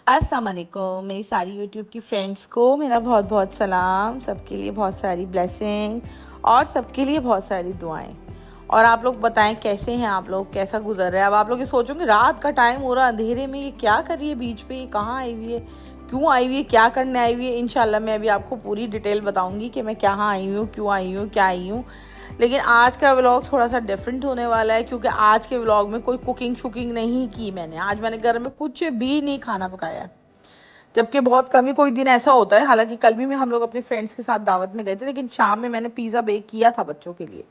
अस्सलाम वालेकुम मेरी सारी यूट्यूब की फ्रेंड्स को मेरा बहुत बहुत सलाम। सबके लिए बहुत सारी ब्लेसिंग और सबके लिए बहुत सारी दुआएं। और आप लोग बताएं कैसे हैं आप लोग, कैसा गुजर रहा है। अब आप लोग ये सोचोगे रात का टाइम हो रहा, अंधेरे में ये क्या कर रही है, बीच पे ये कहाँ आई हुई है, क्यों आई हुई है, क्या करने आई हुई है। इंशाल्लाह मैं अभी आपको पूरी डिटेल बताऊंगी कि मैं कहाँ आई हूँ, क्यों आई हूँ, क्या आई हूँ। लेकिन आज का व्लॉग थोड़ा सा डिफरेंट होने वाला है, क्योंकि आज के व्लॉग में कोई कुकिंग शुकिंग नहीं की मैंने। आज मैंने घर में कुछ भी नहीं खाना पकाया है, जबकि बहुत कम ही कोई दिन ऐसा होता है। हालांकि कल भी मैं हम लोग अपने फ्रेंड्स के साथ दावत में गए थे, लेकिन शाम में मैंने पिज़्ज़ा बेक किया था बच्चों के लिए,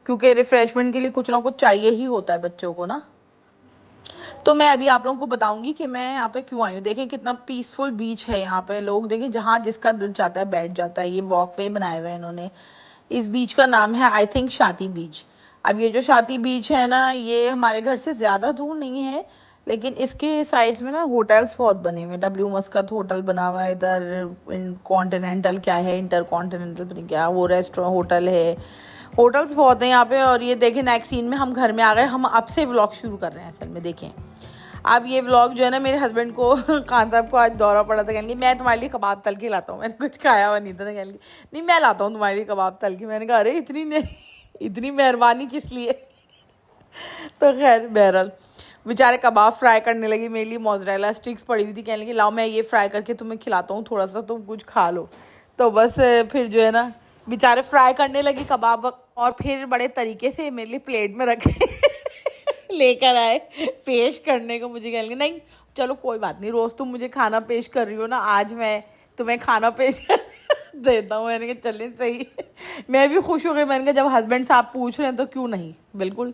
क्योंकि रिफ्रेशमेंट के लिए कुछ ना कुछ चाहिए ही होता है बच्चों को ना। तो मैं अभी आप लोगों को बताऊंगी कि मैं यहाँ पे क्यों आई हूँ। देखें कितना पीसफुल बीच है यहाँ पे, लोग देखें जहाँ जिसका दिल चाहता है बैठ जाता है। ये वॉकवे बनाए हुए हैं इन्होंने। इस बीच का नाम है आई थिंक शाती बीच। अब ये जो शाती बीच है ना, ये हमारे घर से ज़्यादा दूर नहीं है, लेकिन इसके साइड्स में ना होटल्स बहुत बने हुए हैं। डब्ल्यू मस्कत होटल बना हुआ है इधर, कॉन्टिनेंटल क्या है, इंटर कॉन्टिनेंटल पता नहीं क्या वो रेस्टोरेंट होटल है। होटल्स बहुत हैं यहाँ पे। और ये देखें नेक्स्ट सीन में हम घर में आ गए। हम अब से व्लॉग शुरू कर रहे हैं असल में। देखें अब ये व्लॉग जो है ना, मेरे हस्बैंड को खान साहब को आज दौरा पड़ा था, कहेंगे मैं तुम्हारे लिए कबाब तल के लाता हूँ। मैंने कुछ खाया हुआ नहीं था, कहेंगे नहीं मैं लाता हूँ तुम्हारे लिए कबाब तल के। मैंने कहा अरे इतनी नहीं, इतनी मेहरबानी किस लिए। तो खैर बहरहाल बेचारे कबाब फ्राई करने लगे। मेरे लिए मोज़रेला स्टिक्स पड़ी हुई थी, कहने लगी लाओ मैं ये फ्राई करके तुम्हें खिलाता हूँ, थोड़ा सा तुम कुछ खा लो। तो बस फिर जो है ना बेचारे फ्राई करने लगे कबाब, और फिर बड़े तरीके से मेरे लिए प्लेट में रखे लेकर आए पेश करने को। मुझे कहने लगे नहीं चलो कोई बात नहीं, रोज़ तुम मुझे खाना पेश कर रही हो ना, आज मैं तुम्हें खाना पेश कर देता हूँ। मैंने कहा चलें सही। मैं भी खुश हो गई। मैंने कहा जब हस्बैंड साहब पूछ रहे हैं तो क्यों नहीं, बिल्कुल।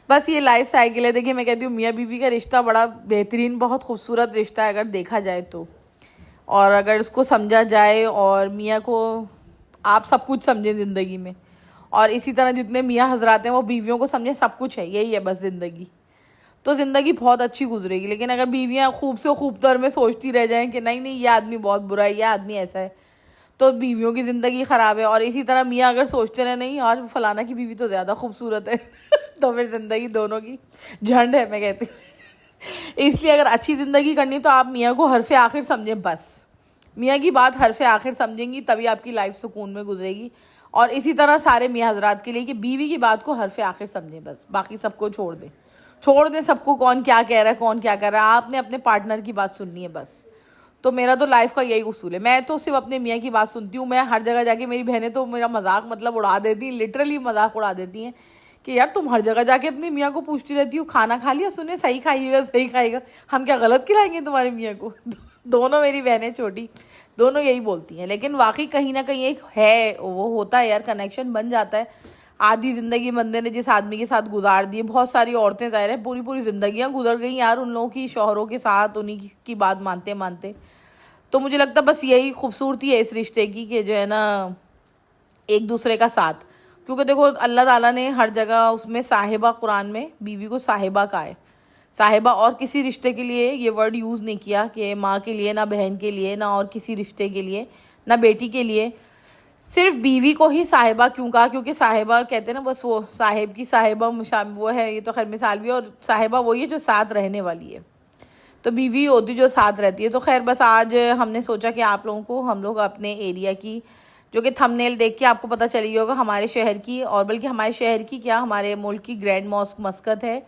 बस ये लाइफ साइकिल है। देखिए मैं कहती हूँ मियाँ बीवी का रिश्ता बड़ा बेहतरीन, बहुत खूबसूरत रिश्ता है अगर देखा जाए तो। और अगर उसको समझा जाए, और मियाँ को आप सब कुछ समझें ज़िंदगी में, और इसी तरह जितने मियाँ हजरात हैं वो बीवियों को समझें, सब कुछ है, यही है बस ज़िंदगी। तो ज़िंदगी बहुत अच्छी गुजरेगी। लेकिन अगर बीवियाँ खूब से खूब तर में सोचती रह जाएं कि नहीं नहीं ये आदमी बहुत बुरा है, ये आदमी ऐसा है, तो बीवियों की ज़िंदगी ख़राब है। और इसी तरह मियाँ अगर सोचते रहे नहीं यार फलाना की बीवी तो ज़्यादा खूबसूरत है तो फिर ज़िंदगी दोनों की झंड है, मैं कहती हूँ। इसलिए अगर अच्छी ज़िंदगी करनी तो आप मियाँ को हरफ़ आखिर समझें बस। मियाँ की बात हरफ़ आखिर समझेंगी तभी आपकी लाइफ सुकून में गुजरेगी। और इसी तरह सारे मियाँ हजरात के लिए कि बीवी की बात को हरफ़ आखिर समझें बस, बाकी सबको छोड़ दें। छोड़ दें सबको, कौन क्या कह रहा है कौन क्या कर रहा है, आपने अपने पार्टनर की बात सुननी है बस। तो मेरा तो लाइफ का यही उसूल है। मैं तो सिर्फ अपने मियाँ की बात सुनती हूँ। मैं हर जगह जाके, मेरी बहनें तो मेरा मजाक मतलब उड़ा देती हैं, लिटरली मजाक उड़ा देती हैं कि यार तुम हर जगह जाके अपनी मियाँ को पूछती रहती हो खाना खा लिया, सुने सही खाइएगा सही खाइएगा, हम क्या गलत खिलाएंगे तुम्हारी मियाँ को। दोनों मेरी बहनें छोटी दोनों यही बोलती हैं। लेकिन वाकई कहीं ना कहीं एक है, वो होता है यार, कनेक्शन बन जाता है। आधी ज़िंदगी बंदे ने जिस आदमी के साथ गुजार दी है, बहुत सारी औरतें ज़ाहिर है पूरी पूरी ज़िंदगियाँ गुजर गई यार उन लोगों की शौहरों के साथ, उन्हीं की बात मानते मानते। तो मुझे लगता है बस यही खूबसूरती है इस रिश्ते की कि जो है ना एक दूसरे का साथ। क्योंकि देखो अल्लाह ताला ने हर जगह उसमें साहिबा, कुरान में बीवी को साहिबा कहा है। साहिबा और किसी रिश्ते के लिए ये वर्ड यूज़ नहीं किया कि माँ के लिए, ना बहन के लिए, ना और किसी रिश्ते के लिए, ना बेटी के लिए। सिर्फ बीवी को ही साहिबा क्यों कहा, क्योंकि साहिबा कहते हैं ना बस वो साहिब की साहिबा वो है, ये तो खैर मिसाल भी है। और साहिबा वही है जो साथ रहने वाली है, तो बीवी होती जो साथ रहती है। तो खैर बस आज हमने सोचा कि आप लोगों को हम लोग अपने एरिया की, जो कि थंबनेल देख के आपको पता चली होगा, हमारे शहर की, और बल्कि हमारे शहर की क्या हमारे मुल्क की ग्रैंड मॉस्क मस्कत है।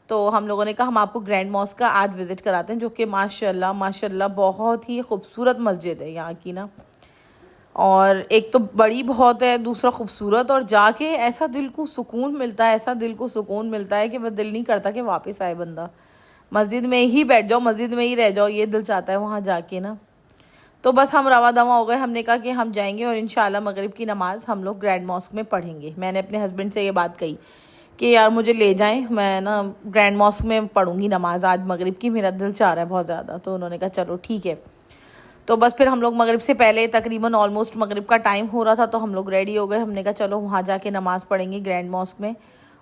तो हम लोगों ने कहा हम आपको ग्रैंड मॉस्क का आज विज़िट कराते हैं, जो कि माशाल्लाह माशाल्लाह बहुत ही खूबसूरत मस्जिद है यहाँ की ना। और एक तो बड़ी बहुत है, दूसरा खूबसूरत, और जाके ऐसा दिल को सुकून मिलता है, ऐसा दिल को सुकून मिलता है कि बस दिल नहीं करता कि वापस आए बंदा। मस्जिद में ही बैठ जाओ, मस्जिद में ही रह जाओ, ये दिल चाहता है वहाँ जाके ना। तो बस हम रवा दवा हो गए। हमने कहा कि हम जाएंगे और इंशाल्लाह मगरिब की नमाज़ हम लोग ग्रैंड मॉस्क में पढ़ेंगे। मैंने अपने हस्बैंड से ये बात कही कि यार मुझे ले जाएं, मैं ना ग्रैंड मॉस्क में पढ़ूंगी नमाज़ आज मगरिब की, मेरा दिल चाह रहा है बहुत ज़्यादा। तो उन्होंने कहा चलो ठीक है। तो बस फिर हम लोग मगरिब से पहले, तकरीबन ऑलमोस्ट मगरिब का टाइम हो रहा था, तो हम लोग रेडी हो गए। हमने कहा चलो वहाँ जाके नमाज़ पढ़ेंगे ग्रैंड मॉस्क में।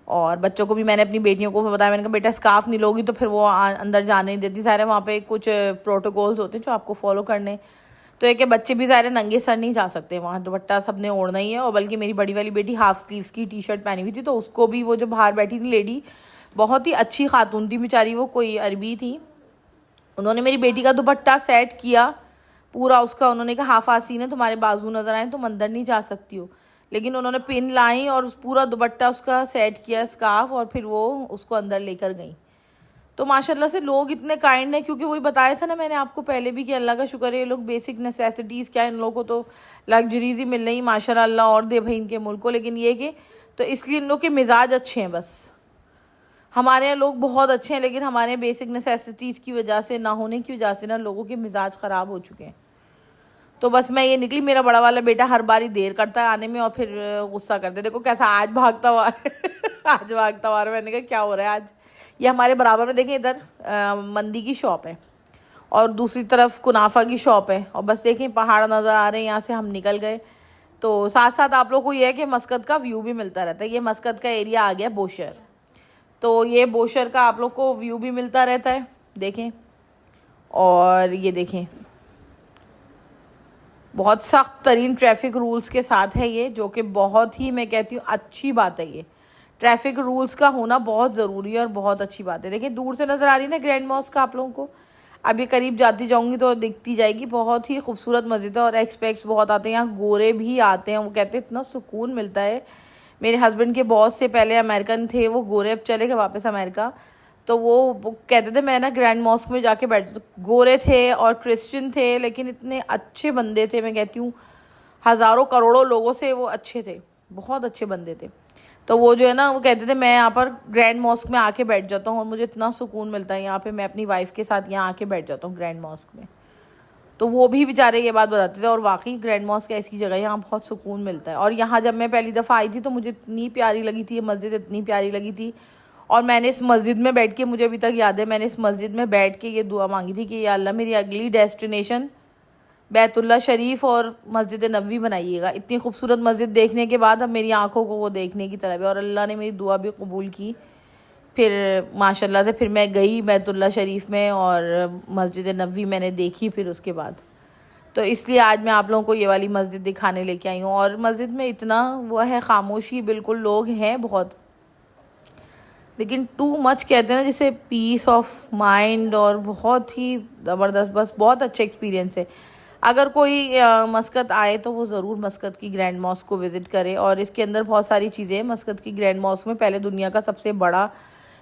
और बच्चों को भी मैंने, अपनी बेटियों को भी बताया, मैंने कहा बेटा स्कार्फ नहीं लोगी तो फिर वो अंदर जाने नहीं देती। सारे वहाँ पे कुछ प्रोटोकॉल्स होते हैं जो आपको फॉलो करने। तो एक बच्चे भी सारे नंगे सर नहीं जा सकते वहाँ, दुपट्टा सब ने ओढ़ना ही है। और बल्कि मेरी बड़ी वाली बेटी हाफ स्लीव्स की टी शर्ट पहनी हुई थी, तो उसको भी वो जो बाहर बैठी थी लेडी, बहुत ही अच्छी खातून थी बेचारी, वो कोई अरबी थी, उन्होंने मेरी बेटी का दुपट्टा सेट किया पूरा उसका, उन्होंने कहा हाफ आसीन है, तुम्हारे बाजू नज़र आए, तुम अंदर नहीं जा सकती हो। लेकिन उन्होंने पिन लाई और उस पूरा दुपट्टा उसका सेट किया स्कार्फ, और फिर वो उसको अंदर लेकर गई। तो माशाल्लाह से लोग इतने काइंड हैं, क्योंकि वही बताया था ना मैंने आपको पहले भी कि अल्लाह का शुक्र है, ये लोग बेसिक नेसेसिटीज़ क्या, इन लोगों को तो लग्जरीज ही मिल रही माशाल्लाह, और दे भाई इनके मुल्क को। लेकिन ये कि तो इसलिए इन लोग के मिजाज अच्छे हैं। बस हमारे यहाँ लोग बहुत अच्छे हैं, लेकिन हमारे यहाँ बेसिक नेसेसिटीज़ की वजह से, ना होने की वजह से ना, लोगों के मिजाज ख़राब हो चुके हैं। तो बस मैं ये निकली। मेरा बड़ा वाला बेटा हर बारी देर करता है आने में और फिर गुस्सा करते, देखो कैसा आज भागता हुआ आज भागता हुआ। मैंने कहा क्या हो रहा है आज। ये हमारे बराबर में देखें, इधर मंदी की शॉप है और दूसरी तरफ कुनाफा की शॉप है, और बस देखें पहाड़ नज़र आ रहे हैं। यहाँ से हम निकल गए तो साथ साथ आप लोग को ये है कि मस्कत का व्यू भी मिलता रहता है। ये मस्कत का एरिया आ गया बोशर, तो ये बोशर का आप लोग को व्यू भी मिलता रहता है, देखें। और ये देखें बहुत सख्त तरीन ट्रैफिक रूल्स के साथ है ये, जो कि बहुत ही, मैं कहती हूँ, अच्छी बात है। ये ट्रैफिक रूल्स का होना बहुत ज़रूरी है और बहुत अच्छी बात है। देखिए दूर से नज़र आ रही है ना ग्रैंड मॉस्क का आप लोगों को, अभी करीब जाती जाऊंगी तो दिखती जाएगी। बहुत ही खूबसूरत मस्जिद है और एक्सपेक्ट्स बहुत आते हैं यहाँ, गोरे भी आते हैं। वो कहते हैं इतना सुकून मिलता है। मेरे हस्बैंड के बॉस थे पहले, अमेरिकन थे वो, गोरे, अब चले गए वापस अमेरिका। तो वो कहते थे मैं ना ग्रैंड मॉस्क में जाके बैठते, तो गोरे थे और क्रिश्चियन थे, लेकिन इतने अच्छे बंदे थे। मैं कहती हूँ हज़ारों करोड़ों लोगों से वो अच्छे थे, बहुत अच्छे बंदे थे। तो वो जो है ना, वो कहते थे मैं यहाँ पर ग्रैंड मॉस्क में आके बैठ जाता हूँ और मुझे इतना सुकून मिलता है यहाँ पे, मैं अपनी वाइफ के साथ यहाँ आके बैठ जाता हूँ ग्रैंड मॉस्क में। तो वो भी बेचारे ये बात बताते थे, और वाकई ग्रैंड मॉस्क ऐसी जगह है, यहाँ बहुत सुकून मिलता है। और यहाँ जब मैं पहली दफ़ा आई थी तो मुझे इतनी प्यारी लगी थी ये मस्जिद, इतनी प्यारी लगी थी। और मैंने इस मस्जिद में बैठ के, मुझे अभी तक याद है, मैंने इस मस्जिद में बैठ के ये दुआ मांगी थी कि या अल्लाह मेरी अगली डेस्टिनेशन बैतुल्ला शरीफ और मस्जिद नबवी बनाइएगा। इतनी खूबसूरत मस्जिद देखने के बाद अब मेरी आंखों को वो देखने की तरफ है, और अल्लाह ने मेरी दुआ भी कबूल की। फिर माशाल्लाह से फिर मैं गई बैतुल्ला शरीफ में और मस्जिद नबवी मैंने देखी फिर उसके बाद। तो इसलिए आज मैं आप लोगों को ये वाली मस्जिद दिखाने लेके आई हूँ। और मस्जिद में इतना वो है, खामोशी बिल्कुल, लोग हैं बहुत, लेकिन टू मच कहते हैं ना जिसे, पीस ऑफ माइंड, और बहुत ही ज़बरदस्त, बस बहुत अच्छा एक्सपीरियंस है। अगर कोई मस्कत आए तो वो ज़रूर मस्कत की ग्रैंड मॉस्क को विज़िट करे। और इसके अंदर बहुत सारी चीज़ें हैं। मस्कत की ग्रैंड मॉस्क में पहले दुनिया का सबसे बड़ा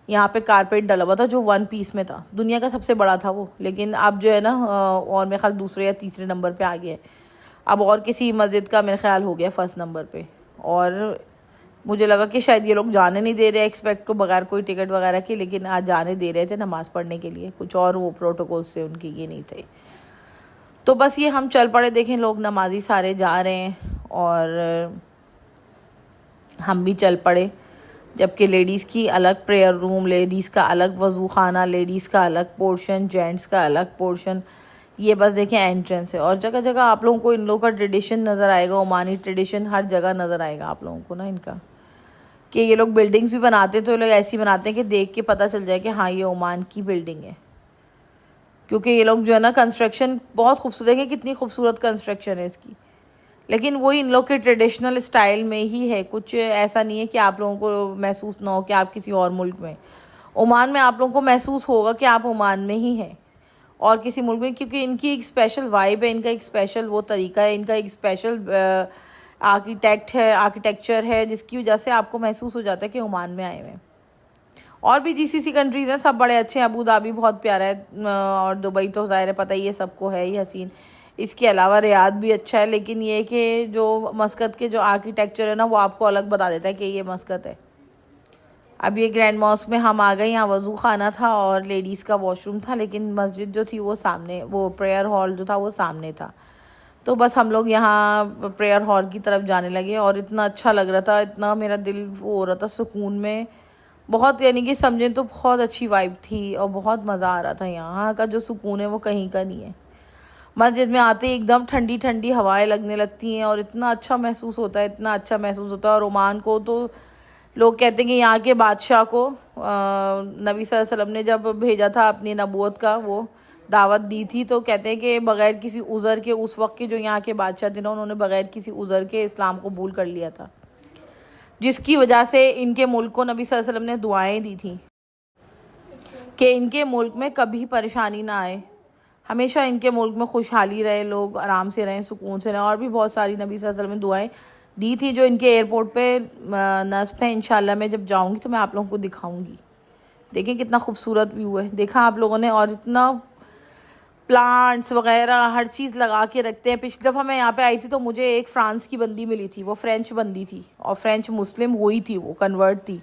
यहाँ पे कारपेट डला हुआ था, जो 1 पीस में था, दुनिया का सबसे बड़ा था वो। लेकिन अब जो है ना, और मेरे ख्याल दूसरे या तीसरे नंबर पे आ गया है। अब और किसी मस्जिद का मेरे ख्याल हो गया फर्स्ट नंबर पे। और मुझे लगा कि शायद ये लोग जाने नहीं दे रहे एक्सपेक्ट को बगैर कोई टिकट वगैरह के, लेकिन आज जाने दे रहे थे नमाज़ पढ़ने के लिए। कुछ और वो प्रोटोकॉल्स से उनके ये नहीं थे। तो बस ये हम चल पड़े, देखें लोग नमाजी सारे जा रहे हैं और हम भी चल पड़े। जबकि लेडीज़ की अलग प्रेयर रूम, लेडीज़ का अलग वज़ू खाना, लेडीज़ का अलग पोर्शन, जेंट्स का अलग पोर्शन। ये बस देखें एंट्रेंस है। और जगह जगह आप लोगों को इन लोगों का ट्रेडिशन नज़र आएगा, ओमानी ट्रेडिशन हर जगह नज़र आएगा आप लोगों को ना इनका, कि ये लोग बिल्डिंग्स भी बनाते हैं तो ये लोग ऐसी बनाते हैं कि देख के पता चल जाए कि हाँ ये ओमान की बिल्डिंग है। क्योंकि ये लोग जो है ना, कंस्ट्रक्शन बहुत खूबसूरत, देखें कितनी खूबसूरत कंस्ट्रक्शन है इसकी, लेकिन वही इन लोग के ट्रेडिशनल स्टाइल में ही है। कुछ ऐसा नहीं है कि आप लोगों को महसूस ना हो कि आप किसी और मुल्क में। ओमान में आप लोगों को महसूस होगा कि आप ओमान में ही हैं और किसी मुल्क में, क्योंकि इनकी एक स्पेशल वाइब है, इनका एक स्पेशल वो तरीका है, इनका एक स्पेशल आर्किटेक्चर है, जिसकी वजह से आपको महसूस हो जाता है कि ओमान में आए हुए हैं। और भी जीसीसी कंट्रीज़ हैं, सब बड़े अच्छे हैं। अबू धाबी बहुत प्यारा है, और दुबई तो ज़ाहिर है पता ही है सबको है ही हसीन। इसके अलावा रियाद भी अच्छा है, लेकिन ये कि जो मस्कत के जो आर्किटेक्चर है ना, वो आपको अलग बता देता है कि ये मस्कत है। अब ये ग्रैंड मॉस्क में हम आ गए। यहाँ वज़ू खाना था और लेडीज़ का वॉशरूम था, लेकिन मस्जिद जो थी वो सामने, वो प्रेयर हॉल जो था वो सामने था। तो बस हम लोग यहाँ प्रेयर हॉल की तरफ जाने लगे और इतना अच्छा लग रहा था, इतना मेरा दिल वो हो रहा था सुकून में बहुत, यानी कि समझें तो बहुत अच्छी वाइब थी और बहुत मज़ा आ रहा था। यहाँ का जो सुकून है वो कहीं का नहीं है। मस्जिद में आते ही एकदम ठंडी ठंडी हवाएं लगने लगती हैं और इतना अच्छा महसूस होता है, इतना अच्छा महसूस होता है। और ओमान को तो लोग कहते हैं कि यहाँ के बादशाह को नबी सल्लल्लाहु अलैहि वसल्लम ने जब भेजा था अपनी नबूवत का वो दावत दी थी, तो कहते हैं कि बग़ैर किसी उज़र के, उस वक्त के जो यहाँ के बादशाह थे ना, उन्होंने बग़ैर किसी उज़र के इस्लाम को कबूल कर लिया था, जिसकी वजह से इनके मुल्क को नबी सल्लल्लाहु अलैहि वसल्लम ने दुआएं दी थी। कि इनके मुल्क में कभी परेशानी ना आए, हमेशा इनके मुल्क में खुशहाली रहे, लोग आराम से रहें, सुकून से रहें। और भी बहुत सारी नबी सल्लल्लाहु अलैहि वसल्लम में दुआएं दी थी जो इनके एयरपोर्ट पे नस्ब है। इंशाल्लाह मैं जब जाऊंगी तो मैं आप लोगों को दिखाऊंगी। देखें कितना खूबसूरत व्यू है, देखा आप लोगों ने। और इतना प्लांट्स वगैरह हर चीज़ लगा के रखते हैं। पिछली दफ़ा मैं यहाँ पे आई थी तो मुझे एक फ़्रांस की बंदी मिली थी, वो फ़्रेंच बंदी थी और फ़्रेंच मुस्लिम हुई थी, वो कन्वर्ट थी।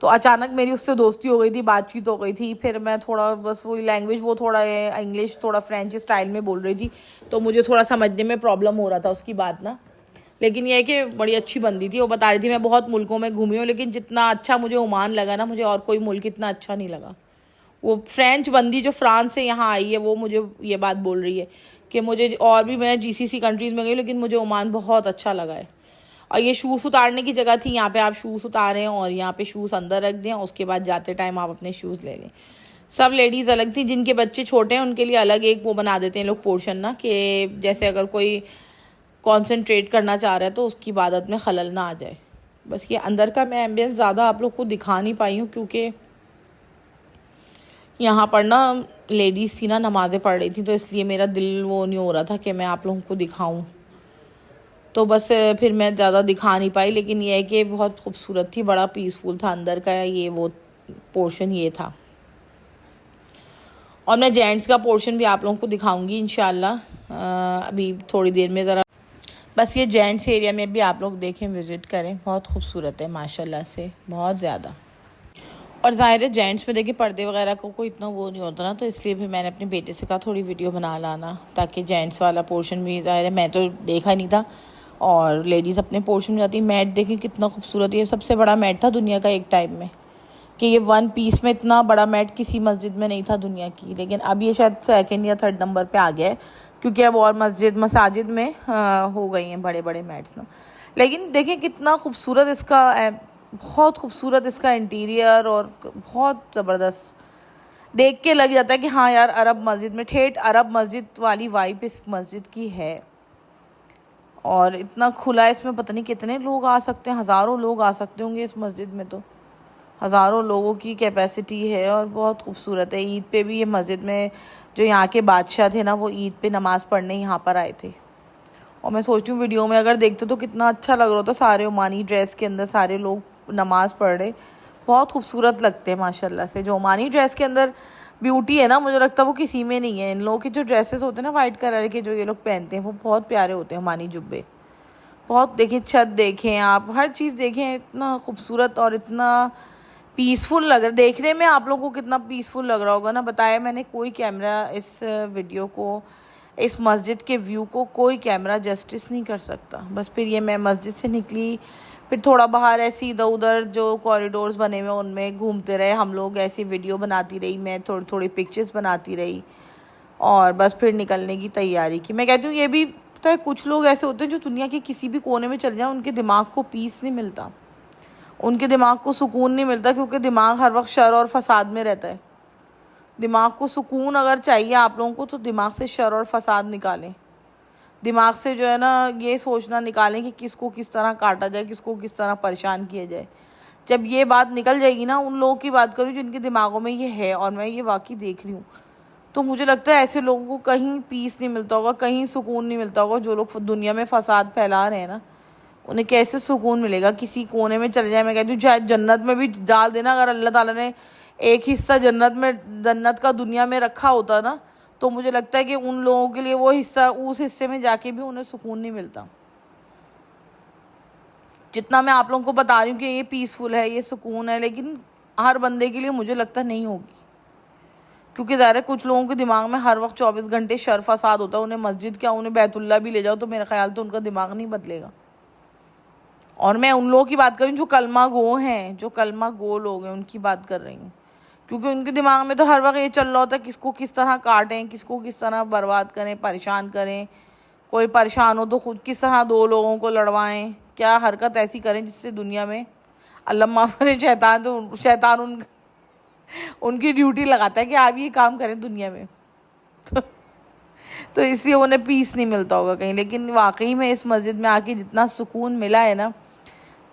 तो अचानक मेरी उससे दोस्ती हो गई थी, बातचीत हो गई थी। फिर मैं थोड़ा बस वही लैंग्वेज, वो थोड़ा इंग्लिश थोड़ा फ्रेंच स्टाइल में बोल रही थी, तो मुझे थोड़ा समझने में प्रॉब्लम हो रहा था उसकी बात ना। लेकिन यह है कि बड़ी अच्छी बंदी थी। वो बता रही थी मैं बहुत मुल्कों में घूमी हूँ, लेकिन जितना अच्छा मुझे ओमान लगा ना, मुझे और कोई मुल्क इतना अच्छा नहीं लगा। वो फ्रेंच बंदी जो फ्रांस से यहाँ आई है, वो मुझे ये बात बोल रही है कि मुझे, और भी मैं जीसीसी कंट्रीज़ में गई लेकिन मुझे ओमान बहुत अच्छा लगा है। और ये शूज़ उतारने की जगह थी, यहाँ पे आप शूज़ उतारें और यहाँ पे शूज़ अंदर रख दें, उसके बाद जाते टाइम आप अपने शूज़ ले लें। सब लेडीज़ अलग थी, जिनके बच्चे छोटे हैं उनके लिए अलग एक वो बना देते हैं लोग पोर्शन ना, कि जैसे अगर कोई कॉन्सेंट्रेट करना चाह रहा है तो उसकी इबादत में खलल ना आ जाए। बस ये अंदर का मैं एम्बियंस ज़्यादा आप लोग को दिखा नहीं पाई हूँ, क्योंकि यहाँ पर ना लेडीज़ थी ना, नमाज़ें पढ़ रही थी, तो इसलिए मेरा दिल वो नहीं हो रहा था कि मैं आप लोगों को दिखाऊं। तो बस फिर मैं ज़्यादा दिखा नहीं पाई। लेकिन ये है कि बहुत खूबसूरत थी, बड़ा पीसफुल था अंदर का ये वो पोर्शन ये था। और मैं जेंट्स का पोर्शन भी आप लोगों को दिखाऊंगी इंशाल्लाह अभी थोड़ी देर में। ज़रा बस ये जेंट्स एरिया में भी आप लोग देखें, विज़िट करें, बहुत खूबसूरत है माशाल्लाह से, बहुत ज़्यादा। और ज़ाहिर है जेंट्स में देखिए पर्दे वगैरह को कोई इतना वो नहीं होता ना, तो इसलिए भी मैंने अपने बेटे से कहा थोड़ी वीडियो बना लाना, ताकि जेंट्स वाला पोर्शन भी, ज़ाहिर है मैं तो देखा नहीं था, और लेडीज़ अपने पोर्शन में जाती। मैट देखिए कितना खूबसूरत, ये सबसे बड़ा मैट था दुनिया का एक टाइम में, कि ये 1 पीस में इतना बड़ा मैट किसी मस्जिद में नहीं था दुनिया की। लेकिन अब ये शायद 2nd या 3rd नंबर पे आ गया है, क्योंकि अब और मसाजिद में हो गई हैं बड़े बड़े मैट्स ना। लेकिन देखें कितना खूबसूरत इसका बहुत खूबसूरत इसका इंटीरियर, और बहुत ज़बरदस्त देख के लग जाता है कि हाँ यार अरब मस्जिद में, ठेठ अरब मस्जिद वाली वाइब इस मस्जिद की है। और इतना खुला है इसमें, पता नहीं कितने लोग आ सकते हैं, हज़ारों लोग आ सकते होंगे इस मस्जिद में, तो हज़ारों लोगों की कैपेसिटी है। और बहुत खूबसूरत है। ईद पे भी ये मस्जिद में जो यहाँ के बादशाह थे ना, वो ईद पे नमाज़ पढ़ने यहाँ पर आए थे। और मैं सोचती हूँ वीडियो में अगर देखते तो कितना अच्छा लग रहा होता, सारे ओमानी ड्रेस के अंदर सारे लोग नमाज़ पढ़ रहे, बहुत खूबसूरत लगते हैं माशाल्लाह से। जो ओमानी ड्रेस के अंदर ब्यूटी है ना, मुझे लगता है वो किसी में नहीं है। इन लोगों के जो ड्रेसेस होते हैं ना वाइट कलर के, जो ये लोग पहनते हैं, वो बहुत प्यारे होते हैं ओमानी जुब्बे। बहुत देखें, छत देखें आप, हर चीज़ देखें, इतना खूबसूरत और इतना पीसफुल लग रहा है देखने में। आप लोगों को कितना पीसफुल लग रहा होगा ना, बताया मैंने, कोई कैमरा इस वीडियो को, इस मस्जिद के व्यू को कोई कैमरा जस्टिस नहीं कर सकता। बस फिर ये मैं मस्जिद से निकली, फिर थोड़ा बाहर ऐसे इधर उधर जो कॉरिडोर्स बने हुए उनमें घूमते रहे हम लोग, ऐसी वीडियो बनाती रही मैं, थोड़ी थोड़ी पिक्चर्स बनाती रही, और बस फिर निकलने की तैयारी की। मैं कहती हूँ ये भी पता है, कुछ लोग ऐसे होते हैं जो दुनिया के किसी भी कोने में चले जाएं, उनके दिमाग को पीस नहीं मिलता, उनके दिमाग को सुकून नहीं मिलता, क्योंकि दिमाग हर वक्त शर और फसाद में रहता है। दिमाग को सुकून अगर चाहिए आप लोगों को, तो दिमाग से शर और फसाद निकालें। दिमाग से जो है ना ये सोचना निकालें कि किसको किस तरह काटा जाए, किसको किस तरह परेशान किया जाए। जब ये बात निकल जाएगी ना, उन लोगों की बात करूँ जिनके दिमागों में ये है, और मैं ये वाकई देख रही हूँ, तो मुझे लगता है ऐसे लोगों को कहीं पीस नहीं मिलता होगा, कहीं सुकून नहीं मिलता होगा। जो लोग दुनिया में फसाद फैला रहे हैं ना, उन्हें कैसे सुकून मिलेगा? किसी कोने में चले जाए, मैं कहती हूँ चाहे जन्नत में भी डाल देना, अगर अल्लाह ताला ने एक हिस्सा जन्नत का दुनिया में रखा होता ना, तो मुझे लगता है कि उन लोगों के लिए वो हिस्सा, उस हिस्से में जाके भी उन्हें सुकून नहीं मिलता। जितना मैं आप लोगों को बता रही हूँ कि ये पीसफुल है, ये सुकून है, लेकिन हर बंदे के लिए मुझे लगता नहीं होगी, क्योंकि ज़ाहिर है कुछ लोगों के दिमाग में हर वक्त 24 घंटे शर फसाद होता है। उन्हें मस्जिद क्या, उन्हें बैतुल्ला भी ले जाओ तो मेरा ख्याल तो उनका दिमाग नहीं बदलेगा। और मैं उन लोगों की बात कर रही हूँ जो कलमा गो हैं, जो कलमा गो लोग हैं, उनकी बात कर रही हूँ, क्योंकि उनके दिमाग में तो हर वक्त ये चल रहा होता है किसको किस तरह काटें, किसको किस तरह बर्बाद करें, परेशान करें। कोई परेशान हो तो खुद किस तरह 2 लोगों को लड़वाएं, क्या हरकत ऐसी करें जिससे दुनिया में, अल्लाह माफ़ करे, शैतान तो शैतान उनकी ड्यूटी लगाता है कि आप ये काम करें दुनिया में। तो इससे उन्हें पीस नहीं मिलता होगा कहीं। लेकिन वाकई में इस मस्जिद में आके जितना सुकून मिला है ना,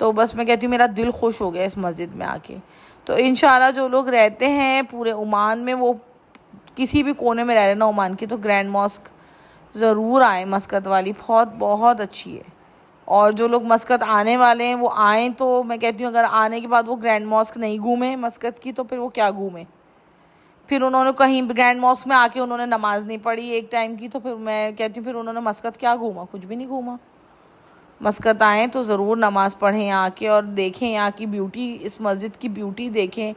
तो बस मैं कहती हूँ मेरा दिल खुश हो गया इस मस्जिद में आके। तो इंशाल्लाह जो लोग रहते हैं पूरे ओमान में, वो किसी भी कोने में रह रहे ना ओमान की, तो ग्रैंड मॉस्क ज़रूर आए। मस्कत वाली बहुत बहुत अच्छी है। और जो लोग मस्कत आने वाले हैं वो आएँ, तो मैं कहती हूँ अगर आने के बाद वो ग्रैंड मॉस्क नहीं घूमे मस्कत की, तो फिर वो क्या घूमे। फिर उन्होंने कहीं ग्रैंड मॉस्क में आके उन्होंने नमाज़ नहीं पढ़ी एक टाइम की, तो फिर मैं कहती हूँ फिर उन्होंने मस्कत क्या घूमा, कुछ भी नहीं घूमा। मस्कत आएँ तो ज़रूर नमाज़ पढ़ें आके, और देखें यहाँ की ब्यूटी, इस मस्जिद की ब्यूटी देखें,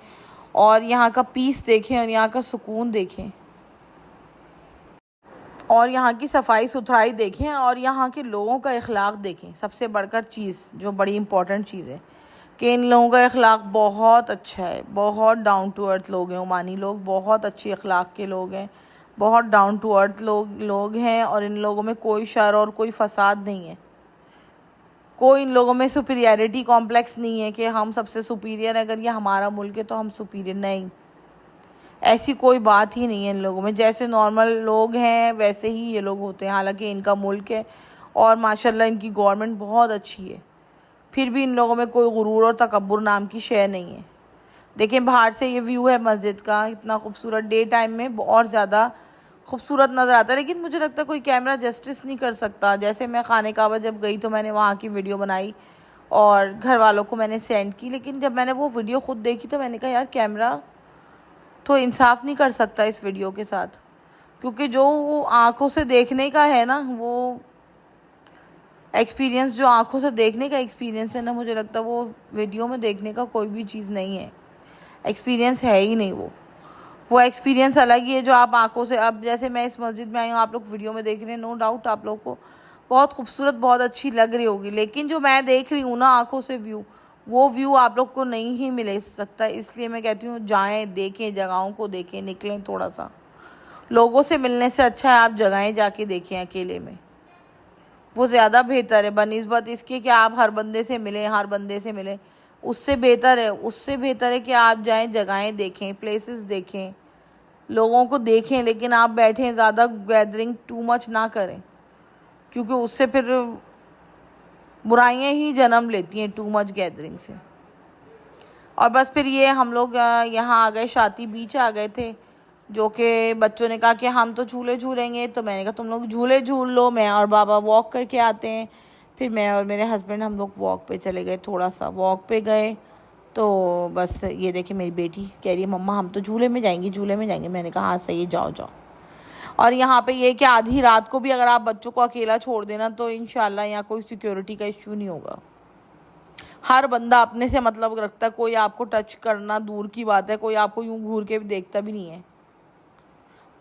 और यहाँ का पीस देखें, और यहाँ का सुकून देखें, और यहाँ की सफाई सुथराई देखें, और यहाँ के लोगों का इखलाक देखें। सबसे बढ़कर चीज़ जो बड़ी इम्पॉर्टेंट चीज़ है कि इन लोगों का इखलाक बहुत अच्छा है। बहुत डाउन टू अर्थ लोग हैं ओमानी लोग, बहुत अच्छे इखलाक के लोग हैं, बहुत डाउन टू अर्थ लोग हैं। और इन लोगों में कोई शर और कोई फसाद नहीं है। कोई इन लोगों में सुपीरियरिटी कॉम्प्लेक्स नहीं है कि हम सबसे सुपीरियर, अगर ये हमारा मुल्क है तो हम सुपीरियर, नहीं, ऐसी कोई बात ही नहीं है इन लोगों में। जैसे नॉर्मल लोग हैं वैसे ही ये लोग होते हैं। हालांकि इनका मुल्क है और माशाल्लाह इनकी गवर्नमेंट बहुत अच्छी है, फिर भी इन लोगों में कोई गुरूर और तकब्बुर नाम की शय नहीं है। देखें बाहर से ये व्यू है मस्जिद का, इतना खूबसूरत, डे टाइम में और ज़्यादा खूबसूरत नज़र आता है। लेकिन मुझे लगता है कोई कैमरा जस्टिस नहीं कर सकता। जैसे मैं खाने काबा जब गई तो मैंने वहाँ की वीडियो बनाई और घर वालों को मैंने सेंड की, लेकिन जब मैंने वो वीडियो ख़ुद देखी तो मैंने कहा यार कैमरा तो इंसाफ नहीं कर सकता इस वीडियो के साथ, क्योंकि जो वो आँखों से देखने का है ना, वो एक्सपीरियंस, जो आँखों से देखने का एक्सपीरियंस है ना, मुझे लगता है वो वीडियो में देखने का कोई भी चीज़ नहीं है, एक्सपीरियंस है ही नहीं। वो एक्सपीरियंस अलग ही है जो आप आंखों से, अब जैसे मैं इस मस्जिद में आई हूँ, आप लोग वीडियो में देख रहे हैं, नो डाउट आप लोग को बहुत खूबसूरत, बहुत अच्छी लग रही होगी, लेकिन जो मैं देख रही हूँ ना आंखों से व्यू, वो व्यू आप लोग को नहीं ही मिल सकता। इसलिए मैं कहती हूँ जाएं, देखें, जगहों को देखें, निकलें थोड़ा सा। लोगों से मिलने से अच्छा है आप जगहें जाके देखें अकेले में, वो ज़्यादा बेहतर है बनिस्बत इसके कि आप हर बंदे से मिलें, हर बंदे से मिलें। उससे बेहतर है, उससे बेहतर है कि आप जाएं, जगहें देखें, प्लेसेस देखें, लोगों को देखें, लेकिन आप बैठें, ज़्यादा गैदरिंग टू मच ना करें, क्योंकि उससे फिर बुराइयां ही जन्म लेती हैं टू मच गैदरिंग से। और बस फिर ये हम लोग यहाँ आ गए, शाती बीच आ गए थे, जो कि बच्चों ने कहा कि हम तो झूले झूलेंगे, तो मैंने कहा तुम लोग झूले झूल लो, मैं और बाबा वॉक करके आते हैं। फिर मैं और मेरे हस्बैंड हम लोग वॉक पे चले गए, थोड़ा सा वॉक पे गए। तो बस ये देखिए मेरी बेटी कह रही है मम्मा हम तो झूले में जाएंगे, झूले में जाएंगे। मैंने कहा हाँ सही है, जाओ जाओ। और यहाँ पे ये कि आधी रात को भी अगर आप बच्चों को अकेला छोड़ देना तो इंशाल्लाह यहाँ कोई सिक्योरिटी का इश्यू नहीं होगा। हर बंदा अपने से मतलब रखता है, कोई आपको टच करना दूर की बात है, कोई आपको यूं घूर के भी देखता भी नहीं है,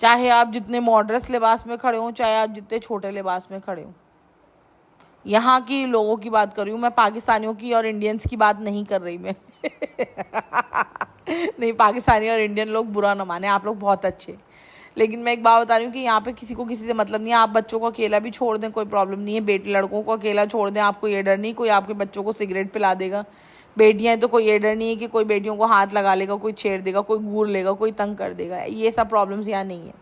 चाहे आप जितने मॉडरेट लिबास में खड़े हों, चाहे आप जितने छोटे लिबास में खड़े हों। यहाँ की लोगों की बात कर रही हूँ मैं, पाकिस्तानियों की और इंडियंस की बात नहीं कर रही मैं। नहीं, पाकिस्तानी और इंडियन लोग बुरा ना माने, आप लोग बहुत अच्छे। लेकिन मैं एक बात बता रही हूँ कि यहाँ पे किसी को किसी से मतलब नहीं है। आप बच्चों को अकेला भी छोड़ दें कोई प्रॉब्लम नहीं है, बेटे लड़कों को अकेला छोड़ दें, आपको ये डर नहीं कोई आपके बच्चों को सिगरेट पिला देगा। बेटियाँ हैं तो कोई ये डर नहीं है कि कोई बेटियों को हाथ लगा लेगा, कोई छेड़ देगा, कोई घूर लेगा, कोई तंग कर देगा, ये सब प्रॉब्लम्स यहाँ नहीं है।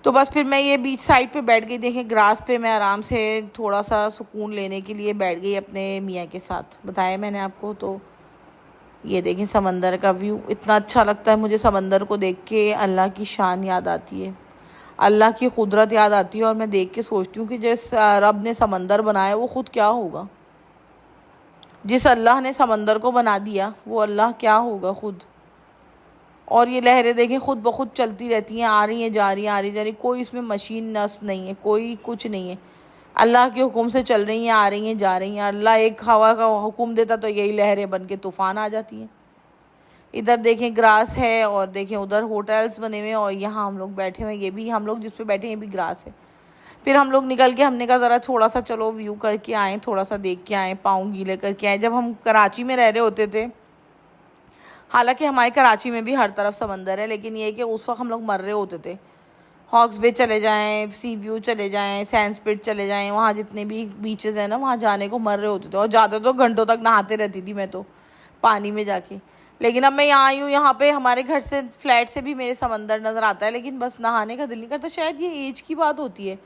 तो बस फिर मैं ये बीच साइड पे बैठ गई, देखें ग्रास पे मैं आराम से थोड़ा सा सुकून लेने के लिए बैठ गई अपने मियाँ के साथ, बताया मैंने आपको। तो ये देखें समंदर का व्यू, इतना अच्छा लगता है मुझे समंदर को देख के, अल्लाह की शान याद आती है, अल्लाह की कुदरत याद आती है। और मैं देख के सोचती हूँ कि जिस रब ने समंदर बनाया वो ख़ुद क्या होगा, जिस अल्लाह ने समंदर को बना दिया वो अल्लाह क्या होगा ख़ुद। और ये लहरें देखें खुद ब खुद चलती रहती हैं, आ रही हैं जा रही हैं, आ रही जा रही, कोई इसमें मशीन नस्ब नहीं है, कोई कुछ नहीं है, अल्लाह के हुक्म से चल रही हैं, आ रही हैं जा रही हैं। अल्लाह एक हवा का हुक्म देता तो यही लहरें बन के तूफ़ान आ जाती हैं। इधर देखें ग्रास है और देखें उधर होटल्स बने हुए हैं, और यहाँ हम लोग बैठे हुए हैं, ये भी हम लोग जिस पे बैठे हैं ये भी ग्रास है। फिर हम लोग निकल के हमने कहा ज़रा थोड़ा सा चलो व्यू करके आएँ, थोड़ा सा देख के आएँ, पाँव गीले करके आएँ। जब हम कराची में रह रहे होते थे, हालांकि हमारे कराची में भी हर तरफ समंदर है, लेकिन ये कि उस वक्त हम लोग मर रहे होते थे। हॉक्स बे चले जाएं, सी व्यू चले जाएं, सैंडस्पिट चले जाएं, वहाँ जितने भी बीचेस हैं ना वहाँ जाने को मर रहे होते थे, और ज़्यादा तो घंटों तक नहाते रहती थी मैं तो पानी में जाके। लेकिन अब मैं यहाँ आई हूँ, यहाँ पे हमारे घर से फ्लैट से भी मेरे समंदर नज़र आता है, लेकिन बस नहाने का दिल नहीं करता। शायद ये एज की बात होती है,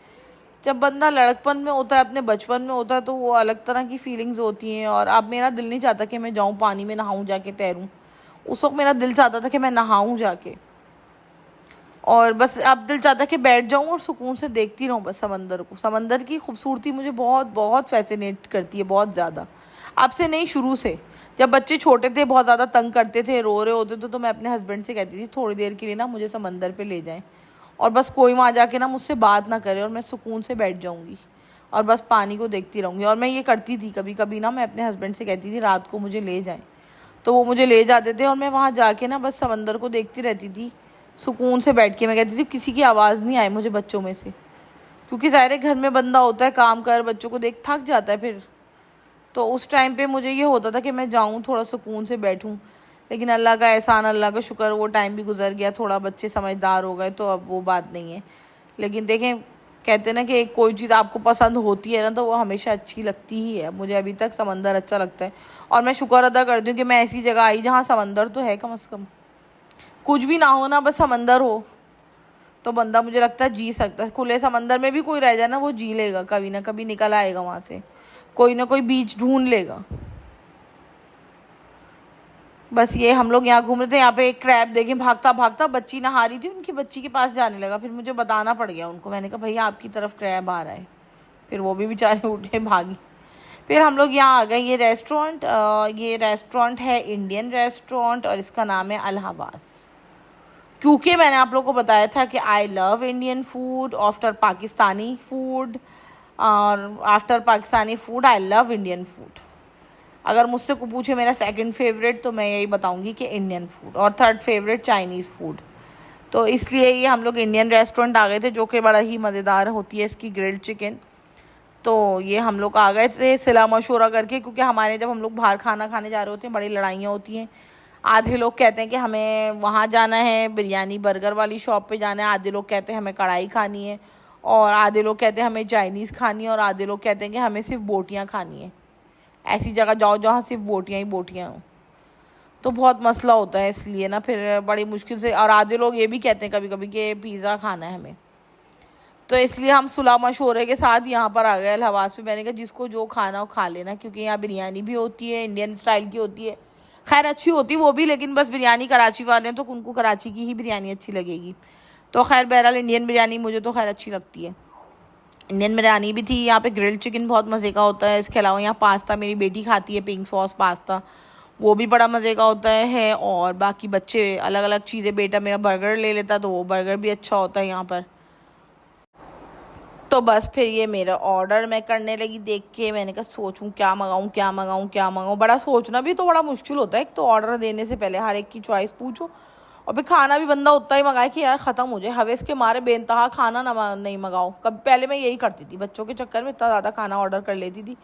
जब बंदा लड़कपन में होता है, अपने बचपन में होता है, तो वो अलग तरह की फीलिंग्स होती हैं। और अब मेरा दिल नहीं चाहता कि मैं जाऊँ पानी में नहाऊँ, जाके तैरूँ, उस वक्त मेरा दिल चाहता था कि मैं नहाऊं जाके, और बस अब दिल चाहता है कि बैठ जाऊं और सुकून से देखती रहूं बस समंदर को। समंदर की खूबसूरती मुझे बहुत बहुत फैसिनेट करती है, बहुत ज़्यादा। अब से नहीं, शुरू से। जब बच्चे छोटे थे, बहुत ज़्यादा तंग करते थे, रो रहे होते थे, तो मैं अपने हस्बैंड से कहती थी थोड़ी देर के लिए ना मुझे समंदर पे ले जाएं, और बस कोई वहाँ जाके ना मुझसे बात ना करे, और मैं सुकून से बैठ जाऊँगी और बस पानी को देखती रहूँगी। और मैं ये करती थी, कभी कभी ना मैं अपने हस्बैंड से कहती थी रात को मुझे ले जाएं, तो वो मुझे ले जाते थे, और मैं वहाँ जाके ना बस समंदर को देखती रहती थी सुकून से बैठ के। मैं कहती थी किसी की आवाज़ नहीं आए मुझे बच्चों में से, क्योंकि ज़ाहिर है घर में बंदा होता है, काम कर, बच्चों को देख, थक जाता है फिर। तो उस टाइम पे मुझे ये होता था कि मैं जाऊँ थोड़ा सुकून से बैठूँ। लेकिन अल्लाह का एहसान, अल्लाह का शुक्र, वो टाइम भी गुजर गया, थोड़ा बच्चे समझदार हो गए, तो अब वो बात नहीं है। लेकिन देखें, कहते हैं ना कि कोई चीज़ आपको पसंद होती है ना, तो वो हमेशा अच्छी लगती ही है। मुझे अभी तक समंदर अच्छा लगता है, और मैं शुक्र अदा करती हूँ कि मैं ऐसी जगह आई जहाँ समंदर तो है, कम से कम। कुछ भी ना हो ना, बस समंदर हो, तो बंदा मुझे लगता है जी सकता है। खुले समंदर में भी कोई रह जाए ना, वो जी लेगा, कभी ना कभी निकल आएगा वहाँ से, कोई ना कोई बीच ढूंढ लेगा। बस ये हम लोग यहाँ घूम रहे थे, यहाँ पे एक क्रैब देखें भागता भागता, बच्ची नहा रही थी, उनकी बच्ची के पास जाने लगा, फिर मुझे बताना पड़ गया उनको। मैंने कहा भैया आपकी तरफ क्रैब आ रहा है, फिर वो भी बेचारे उठे भागी। फिर हम लोग यहाँ आ गए, ये रेस्टोरेंट है इंडियन रेस्टोरेंट, और इसका नाम है अल हवास। क्योंकि मैंने आप लोगों को बताया था कि I love Indian food after Pakistani food, और after Pakistani food I love Indian food. अगर मुझसे को पूछे मेरा सेकंड फेवरेट, तो मैं यही बताऊंगी कि इंडियन फूड, और थर्ड फेवरेट चाइनीज़ फूड। तो इसलिए ये हम लोग इंडियन रेस्टोरेंट आ गए थे, जो कि बड़ा ही मज़ेदार होती है इसकी ग्रिल्ड चिकन। तो ये हम लोग आ गए थे सिला मशवरा करके, क्योंकि हमारे जब हम लोग बाहर खाना खाने जा रहे होते हैं, बड़ी लड़ाइयाँ होती हैं। आधे लोग कहते हैं कि हमें वहाँ जाना है, बिरयानी बर्गर वाली शॉप पे जाना है, आधे लोग कहते हैं हमें कढ़ाई खानी है, और आधे लोग कहते हैं हमें चाइनीज़ खानी है, और आधे लोग कहते हैं कि हमें सिर्फ बोटियाँ खानी है। ऐसी जगह जाओ जहाँ सिर्फ बोटियाँ ही बोटियाँ हों, तो बहुत मसला होता है, इसलिए ना फिर बड़ी मुश्किल से। और आधे लोग ये भी कहते हैं कभी कभी कि पिज़्ज़ा खाना है हमें। तो इसलिए हम सुलह मशवरे के साथ यहाँ पर आ गए अल हवास पे। मैंने कहा जिसको जो खाना हो खा लेना, क्योंकि यहाँ बिरयानी भी होती है, इंडियन स्टाइल की होती है, खैर अच्छी होती वो भी, लेकिन बस बिरयानी कराची वाले हैं तो उनको कराची की ही बिरयानी अच्छी लगेगी। तो खैर बहरहाल इंडियन बिरयानी मुझे तो खैर अच्छी लगती है। इंडियन बिरयानी भी थी यहाँ पे, ग्रिल्ड चिकन बहुत मज़े का होता है। इसके अलावा यहाँ पास्ता मेरी बेटी खाती है, पिंक सॉस पास्ता, वो भी बड़ा मज़े का होता है। और बाकी बच्चे अलग अलग चीज़ें, बेटा मेरा बर्गर ले लेता, तो वो बर्गर भी अच्छा होता है यहाँ पर। तो बस फिर ये मेरा ऑर्डर मैं करने लगी देख के। मैंने कहा सोचूं क्या मंगाऊं, क्या मंगाऊं, क्या मंगाऊं। बड़ा सोचना भी तो बड़ा मुश्किल होता है, एक तो ऑर्डर देने से पहले हर एक की चॉइस पूछो, और फिर खाना भी बंदा उतना ही मंगाए कि यार ख़त्म हो जाए, हवेस के मारे बेनतहा खाना ना नहीं मंगाओ। कब पहले मैं यही करती थी, बच्चों के चक्कर में इतना ज़्यादा खाना ऑर्डर कर लेती थी,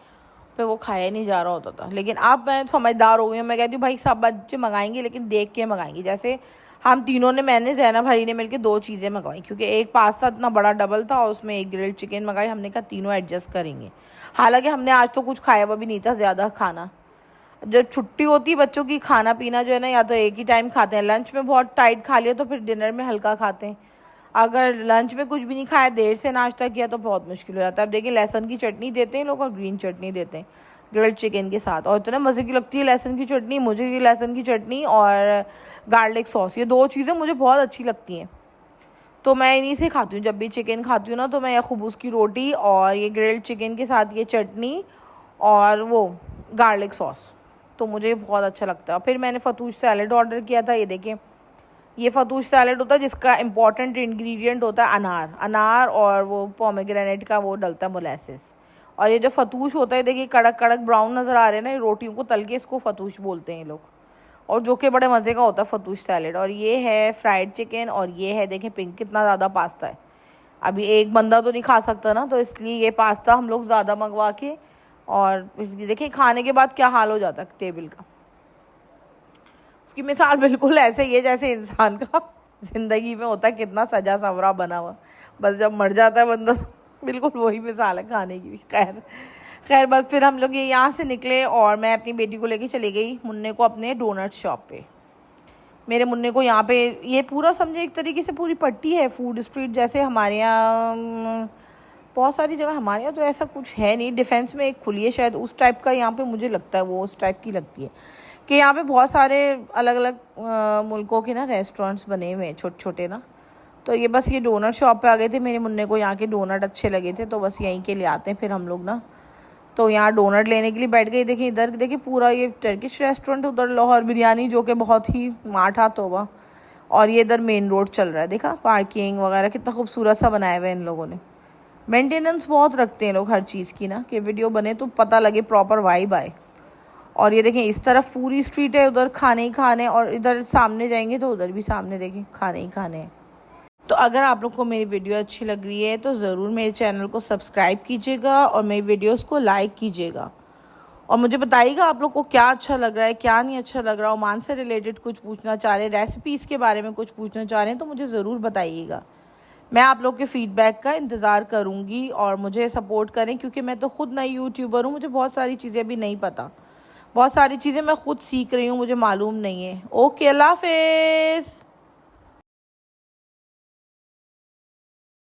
फिर वो खाया नहीं जा रहा होता था। लेकिन अब मैं समझदार हो गई हूँ, मैं कहती हूँ भाई सब बच्चे मंगाएंगे, लेकिन देख के मंगाएंगे। जैसे हम तीनों ने, मैंने जैनब भाई ने मिलकर 2 चीज़ें मंगवाई, क्योंकि एक पास्ता इतना बड़ा डबल था और उसमें एक ग्रिल्ड चिकन मंगाई। हमने कहा तीनों एडजस्ट करेंगे। हालांकि हमने आज तो कुछ खाया हुआ भी नहीं था ज़्यादा खाना। जब छुट्टी होती है बच्चों की, खाना पीना जो है ना, या तो एक ही टाइम खाते हैं, लंच में बहुत टाइट खा लिया तो फिर डिनर में हल्का खाते हैं। अगर लंच में कुछ भी नहीं खाया, देर से नाश्ता किया, तो बहुत मुश्किल हो जाता है। अब देखिए लहसुन की चटनी देते हैं लोग और ग्रीन चटनी देते हैं ग्रिल्ड चिकन के साथ, और इतने मज़े की लगती है लहसुन की चटनी। मुझे ये लहसुन की चटनी और गार्लिक सॉस, ये 2 चीज़ें मुझे बहुत अच्छी लगती हैं, तो मैं इन्हीं से खाती हूँ। जब भी चिकन खाती हूँ ना, तो मैं ये खबूस की रोटी और ये ग्रिल्ड चिकन के साथ ये चटनी और वो गार्लिक सॉस, तो मुझे बहुत अच्छा लगता है। फिर मैंने फतूश सैलेड ऑर्डर किया था। ये देखें, ये फतूश सैलेड होता है जिसका इम्पॉर्टेंट इंग्रेडिएंट होता है अनार और वो पोमेग्रेनेट का वो डलता है मोलेसिस। और ये जो फतूश होता है, देखिए कड़क कड़क ब्राउन नज़र आ रहे हैं ना, ये रोटियों को तल के इसको फतूश बोलते हैं ये लोग, और जो कि बड़े मज़े का होता है फतूश सैलेड। और ये है फ्राइड चिकन, और ये है देखें पिंक, कितना ज़्यादा पास्ता है। अभी एक बंदा तो नहीं खा सकता ना, तो इसलिए ये पास्ता हम लोग ज़्यादा मंगवा के, और देखिए खाने के बाद क्या हाल हो जाता है टेबल का। उसकी मिसाल बिल्कुल ऐसे ही है जैसे इंसान का ज़िंदगी में होता है कितना सजा सवरा बना हुआ, बस जब मर जाता है बंदा, बिल्कुल वही मिसाल है खाने की भी। खैर खैर बस फिर हम लोग ये यहाँ से निकले, और मैं अपनी बेटी को लेके चली गई मुन्ने को अपने डोनट शॉप पे। मेरे मुन्ने को यहाँ पे, ये पूरा समझे एक तरीके से पूरी पट्टी है फूड स्ट्रीट, जैसे हमारे यहाँ बहुत सारी जगह, हमारे यहाँ तो ऐसा कुछ है नहीं। डिफेंस में एक खुली है शायद, उस टाइप का यहाँ पे मुझे लगता है, वो उस टाइप की लगती है कि यहाँ पे बहुत सारे अलग अलग मुल्कों के ना रेस्टोरेंट्स बने हुए हैं छोटे छोटे ना। तो ये बस ये डोनट शॉप पे आ गए थे, मेरे मुन्ने को यहाँ के डोनट अच्छे लगे थे, तो बस यहीं के लिए आते हैं फिर हम लोग ना। तो यहाँ डोनट लेने के लिए बैठ गए। देखिए इधर देखिए पूरा ये टर्किश रेस्टोरेंट, उधर लाहौर बिरयानी जो कि बहुत ही माठा तोबा। और ये इधर मेन रोड चल रहा है, देखा पार्किंग वगैरह कितना खूबसूरत सा बनाया हुआ है इन लोगों ने। मेंटेनेंस बहुत रखते हैं लोग हर चीज़ की ना, कि वीडियो बने तो पता लगे, प्रॉपर वाइब आए। और ये देखें इस तरफ पूरी स्ट्रीट है, उधर खाने ही खाने, और इधर सामने जाएंगे तो उधर भी सामने देखें खाने ही खाने हैं। तो अगर आप लोग को मेरी वीडियो अच्छी लग रही है तो ज़रूर मेरे चैनल को सब्सक्राइब कीजिएगा और मेरी वीडियोस को लाइक कीजिएगा। और मुझे बताइएगा आप लोग को क्या अच्छा लग रहा है, क्या नहीं अच्छा लग रहा। ओमान से रिलेटेड कुछ पूछना चाह रहे हैं, रेसिपीज़ के बारे में कुछ पूछना चाह रहे हैं, तो मुझे ज़रूर बताइएगा। मैं आप लोग के फीडबैक का इंतज़ार करूँगी और मुझे सपोर्ट करें, क्योंकि मैं तो ख़ुद नई यूट्यूबर हूँ, मुझे बहुत सारी चीज़ें भी नहीं पता, बहुत सारी चीज़ें मैं ख़ुद सीख रही हूँ, मुझे मालूम नहीं है। ओके, अल्लाह हाफ़िज़।